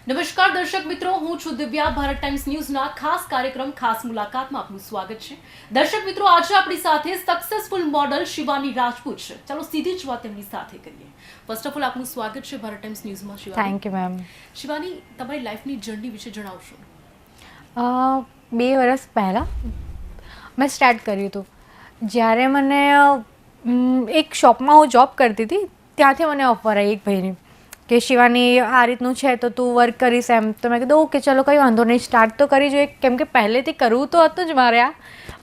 નમસ્કાર દર્શક મિત્રો, હું છું દિવ્યા. ભારત ટાઈમ્સ ન્યૂઝના ખાસ કાર્યક્રમ ખાસ મુલાકાતમાં આપનું સ્વાગત છે. દર્શક મિત્રો, આજે આપણી સાથે સક્સેસફુલ મોડલ શિવાની રાજપૂત છે. ચાલો સીધી જ વાત એમની સાથે કરીએ. ફર્સ્ટ ઓફ ઓલ આપનું સ્વાગત છે ભારત ટાઈમ્સ ન્યૂઝમાં. Shivani, thank you ma'am. Shivani, તમારી લાઈફની જર્ની વિશે જણાવશો. 2 વર્ષ પહેલાં મેં સ્ટાર્ટ કર્યું હતું. જ્યારે મને એક શોપમાં હું જોબ કરતી હતી, ત્યાંથી મને ઓફર આવી એક ભાઈની કે શિવાની આ રીતનું છે તો તું વર્ક કરીશ એમ. તો મેં કીધું ઓકે ચલો કંઈ વાંધો નહીં, સ્ટાર્ટ તો કરી જોઈએ, કેમ કે પહેલેથી કરવું તો હતું જ મારે આ,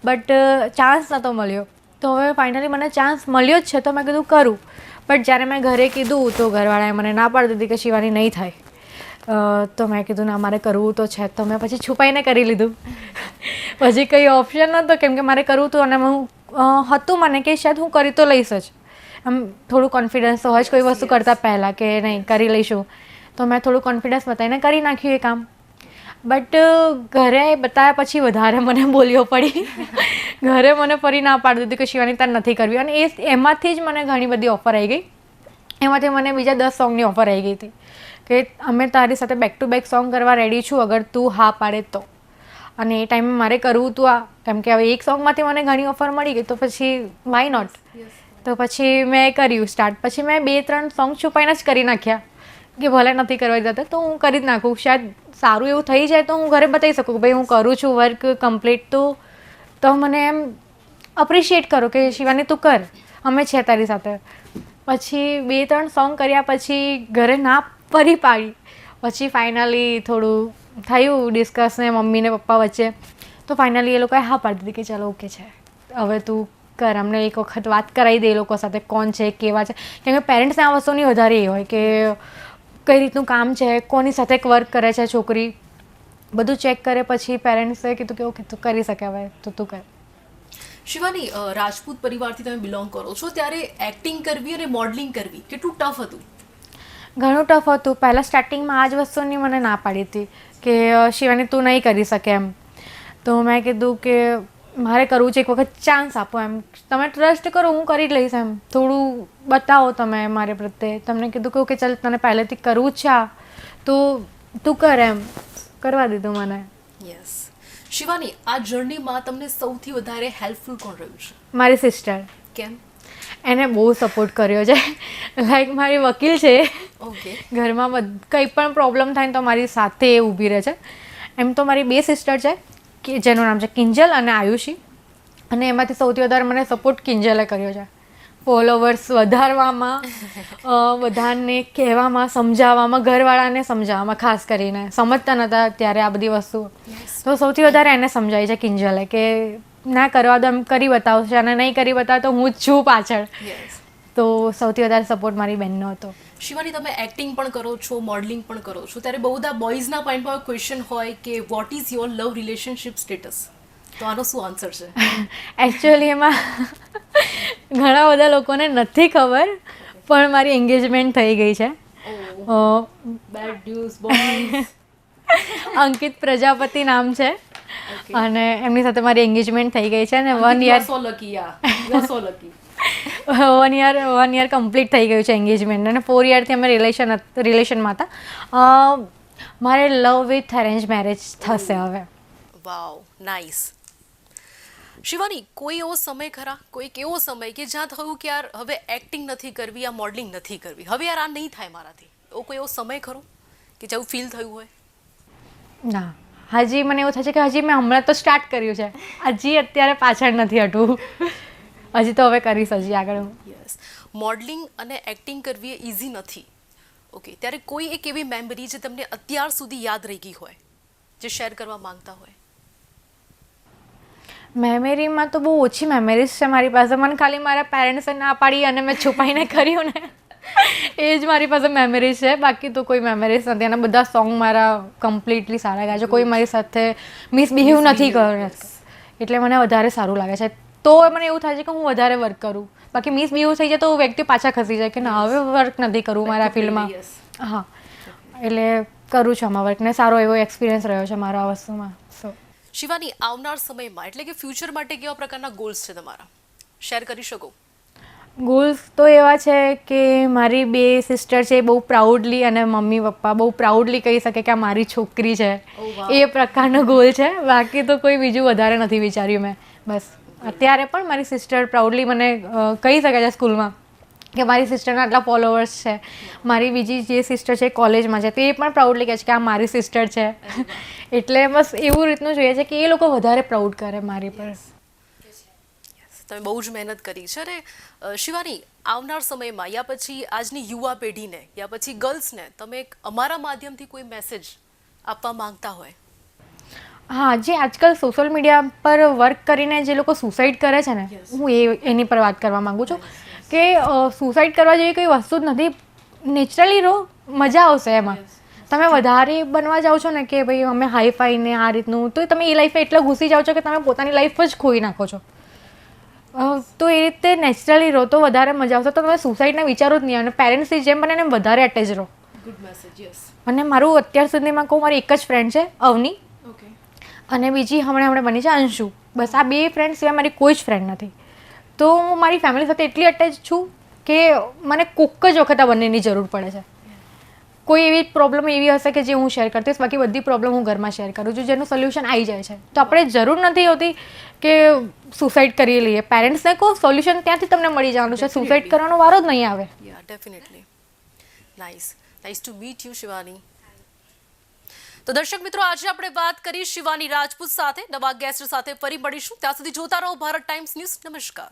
બટ ચાન્સ નહોતો મળ્યો. તો હવે ફાઇનલી મને ચાન્સ મળ્યો જ છે તો મેં કીધું કરું. બટ જ્યારે મેં ઘરે કીધું તો ઘરવાળાએ મને ના પાડી દીધી કે શિવાની નહીં થાય. તો મેં કીધું ના, મારે કરવું તો છે. તો મેં પછી છુપાઈને કરી લીધું. પછી કંઈ ઓપ્શન નહોતો, કેમ કે મારે કરવું હતું અને હું હતું મને કે શાયદ હું કરી તો લઈશ જ. આમ થોડું કોન્ફિડન્સ તો હોય જ કોઈ વસ્તુ કરતાં પહેલાં કે નહીં કરી લઈશું. તો મેં થોડું કોન્ફિડન્સ બતાવીને કરી નાખ્યું એ કામ. બટ ઘરે બતાવ્યા પછી વધારે મને બોલીઓ પડી. ઘરે મને ફરી ના પાડી દીધી કે શિવાની તાર નથી કરવી. અને એમાંથી જ મને ઘણી બધી ઓફર આવી ગઈ. એમાંથી મને બીજા 10 સોંગની ઓફર આવી ગઈ હતી કે અમે તારી સાથે બેક ટુ બેક સોંગ કરવા રેડી છું અગર તું હા પાડે તો. અને એ ટાઈમે મારે કરવું હતું આ, કેમ કે હવે એક સોંગમાંથી મને ઘણી ઓફર મળી ગઈ તો પછી વાય નોટ. તો પછી મેં કર્યું સ્ટાર્ટ. પછી મેં 2-3 સોંગ છુપાઈને જ કરી નાખ્યા કે ભલે નથી કરવા જતા તો હું કરી જ નાખું. શાયદ સારું એવું થઈ જાય તો હું ઘરે બતાવી શકું કે ભાઈ હું કરું છું વર્ક કમ્પ્લીટ. તો મને એમ અપ્રિશિએટ કરો કે શિવાની તું કર, અમે છે તારી સાથે. પછી 2-3 સોંગ કર્યા પછી ઘરે ના ફરી પાડી. પછી ફાઇનલી થોડું થયું ડિસ્કસ ને મમ્મી ને પપ્પા વચ્ચે. તો ફાઇનલી એ લોકોએ હા પાડી દીધી કે ચાલો ઓકે છે, હવે તું કર. અમને એક વખત વાત કરાવી દે એ લોકો સાથે કોણ છે કેવા છે, કેમ કે પેરેન્ટ્સને આ વસ્તુની વધારે એ હોય કે કઈ રીતનું કામ છે, કોની સાથે વર્ક કરે છે છોકરી, બધું ચેક કરે. પછી પેરેન્ટ્સે કીધું કે ઓકે તું કરી શકે હવે તો તું કર. શિવાની, રાજપૂત પરિવારથી તમે બિલોંગ કરો છો, ત્યારે એક્ટિંગ કરવી અને મોડલિંગ કરવી કેટલું ટફ હતું? ઘણું ટફ હતું. પહેલાં સ્ટાર્ટિંગમાં આ જ વસ્તુની મને ના પાડી હતી કે શિવાની તું નહીં કરી શકે એમ. તો મેં કીધું કે મારે કરવું છે, એક વખત ચાન્સ આપો એમ, તમે ટ્રસ્ટ કરો હું કરી લઈશ એમ, થોડું બતાવો તમે મારે પ્રત્યે. તમને કીધું કે ઓકે ચાલ તને પહેલેથી કરવું જ છે આ તો તું કર એમ. કરવા દીધું મને. યસ. શિવાની, આ જર્નીમાં તમને સૌથી વધારે હેલ્પફુલ કોણ રહ્યું છે? મારી સિસ્ટર. કેમ? એને બહુ સપોર્ટ કર્યો છે. લાઈક મારી વકીલ છે. ઓકે. ઘરમાં કંઈ પણ પ્રોબ્લેમ થાય ને તો મારી સાથે એ ઊભી રહે છે. એમ તો મારી 2 સિસ્ટર છે કે જેનું નામ છે કિંજલ અને આયુષી. અને એમાંથી સૌથી વધારે મને સપોર્ટ કિંજલે કર્યો છે. ફોલોવર્સ વધારવામાં, બધાને કહેવામાં, સમજાવવામાં, ઘરવાળાને સમજાવવામાં. ખાસ કરીને સમજતા નહોતા ત્યારે આ બધી વસ્તુ, તો સૌથી વધારે એને સમજાવી છે કિંજલે કે ના કરવા દો એમ, કરી બતાવશે અને નહીં કરી બતાવે તો હું જ છું પાછળ. તો સૌથી વધારે સપોર્ટ મારી બહેનનો હતો. શિવાની, તમે એક્ટિંગ પણ કરો છો, મોડલિંગ પણ કરો છો, ત્યારે બહુ બધા બોયઝના પોઈન્ટમાં ક્વેશ્ચન હોય કે what is your love relationship status? તો આનો શું આન્સર છે? એકચ્યુઅલી એમાં ઘણા બધા લોકોને નથી ખબર, પણ મારી એન્ગેજમેન્ટ થઈ ગઈ છે. Bad news boy. Ankit Prajapati નામ છે અને એમની સાથે મારી એન્ગેજમેન્ટ થઈ ગઈ છે અને 1 year so lucky. Yeah you are so lucky. 1 year complete થઈ ગયું છે એન્ગેજમેન્ટ અને 4 યરથી અમે રિલેશનમાં હતા. મારે લવ વિથ અરેન્જ મેરેજ થશે હવે. વાવ, નાઇસ. શિવાની, કોઈ એવો સમય ખરા, કોઈક એવો સમય કે જ્યાં થયું કે યાર હવે એક્ટિંગ નથી કરવી, આ મોડલિંગ નથી કરવી, હવે યાર આ નહીં થાય મારાથી, એવો કોઈ એવો સમય ખરો કે જેવું ફીલ થયું હોય? ના, હજી મને એવું થાય છે કે હજી મેં હમણાં તો સ્ટાર્ટ કર્યું છે, હજી અત્યારે પાછળ નથી હટવું. હજી તો હવે કરીશ હજી આગળ. યસ. મોડલિંગ અને એક્ટિંગ કરવી એ ઇઝી નથી. ઓકે, ત્યારે કોઈ એક એવી મેમરી જે તમને અત્યાર સુધી યાદ રહી ગઈ હોય, જે શેર કરવા માંગતા હોય? મેમરીમાં તો બહુ ઓછી મેમરીઝ છે મારી પાસે. મને ખાલી મારા પેરેન્ટ્સે ના પાડી અને મેં છુપાઈને કર્યું ને એ જ મારી પાસે મેમરીઝ છે. બાકી તો કોઈ મેમરીઝ નથી. અને બધા સોંગ મારા કમ્પ્લીટલી સારા ગયા છે. કોઈ મારી સાથે મિસબિહેવ નથી કર્યું, એટલે મને વધારે સારું લાગે છે. તો મને એવું થાય છે કે હું વધારે વર્ક કરું. બાકી મિસબિહેવ થઈ જાય તો વ્યક્તિ પાછા ખસી જાય કે ના હવે વર્ક નથી કરવું મારા ફિલ્ડમાં. હા, એટલે કરું છું આમાં વર્ક ને સારો એવો એક્સપિરિયન્સ રહ્યો છે મારો આ વસ્તુમાં. શિવાની, આવનાર સમયમાં એટલે કે ફ્યુચર માટે કેવા પ્રકારના ગોલ્સ છે તમારા, શેર કરી શકો? ગોલ્સ તો એવા છે કે મારી 2 સિસ્ટર છે એ બહુ પ્રાઉડલી અને મમ્મી પપ્પા બહુ પ્રાઉડલી કહી શકે કે આ મારી છોકરી છે. Oh, wow. એ પ્રકારનો ગોલ છે. બાકી તો કોઈ બીજું વધારે નથી વિચાર્યું મેં. બસ અત્યારે પણ મારી સિસ્ટર પ્રાઉડલી મને કહી શકે છે સ્કૂલમાં કે મારી સિસ્ટરના આટલા ફોલોવર્સ છે. મારી બીજી જે સિસ્ટર છે કોલેજમાં છે તો એ પણ પ્રાઉડલી કહે છે કે આ મારી સિસ્ટર છે. એટલે બસ એવું રીતનું જોઈએ છે કે એ લોકો વધારે પ્રાઉડ કરે મારી પર. તમે બહુ જ મહેનત કરી છે. અને શિવાની, આવનાર સમયમાં યા પછી આજની યુવા પેઢીને યા પછી ગર્લ્સને તમે એક અમારા માધ્યમથી કોઈ મેસેજ આપવા માંગતા હોય? હા, જે આજકાલ સોશિયલ મીડિયા પર વર્ક કરીને જે લોકો સુસાઇડ કરે છે ને, હું એની પર વાત કરવા માંગુ છું કે સુસાઇડ કરવા જેવી કોઈ વસ્તુ જ નથી. નેચરલી રહો, મજા આવશે એમાં. તમે વધારે બનવા જાઓ છો ને કે ભાઈ અમે હાઈ ફાઈ ને આ રીતનું, તો તમે એ લાઈફમાં એટલા ઘૂસી જાઓ છો કે તમે પોતાની લાઈફ જ ખોઈ નાખો છો. તો એ રીતે નેચરલી રહો તો વધારે મજા આવશે. તો તમે સુસાઇડના વિચારો જ નહીં. અને પેરેન્ટ્સથી જેમ બને એમ વધારે એટેચ રહો. Good message. યસ. અને મારું અત્યાર સુધીમાં કહું, મારી એક જ ફ્રેન્ડ છે અવની, ઓકે. અને બીજી હમણાં બની છે અંશુ. બસ આ 2 ફ્રેન્ડ સિવાય મારી કોઈ જ ફ્રેન્ડ નથી. તો હું મારી ફેમિલી સાથે એટલી અટેચ છું કે મને કોક જ વખત આ બંનેની જરૂર પડે છે. કોઈ એવી પ્રોબ્લેમ એવી હશે કે જે હું શેર કરતી હોઈશ, બાકી બધી પ્રોબ્લેમ હું ઘરમાં શેર કરું છું, જેનું સોલ્યુશન આવી જાય છે. તો આપણે જરૂર નથી હોતી કે સુસાઇડ કરી લઈએ. પેરેન્ટ્સને કહો, સોલ્યુશન ત્યાંથી તમને મળી જવાનું છે. સુસાઇડ કરવાનો વારો જ નહીં આવે. Yeah, definitely. Nice. Nice to meet you, Shivani. તો દર્શક મિત્રો, આજે આપણે વાત કરી શિવાની રાજપૂત સાથે. નવા ગેસ્ટ સાથે ફરી મળીશું. ત્યાં સુધી જોતા રહો ભારત ટાઈમ્સ ન્યૂઝ. નમસ્કાર.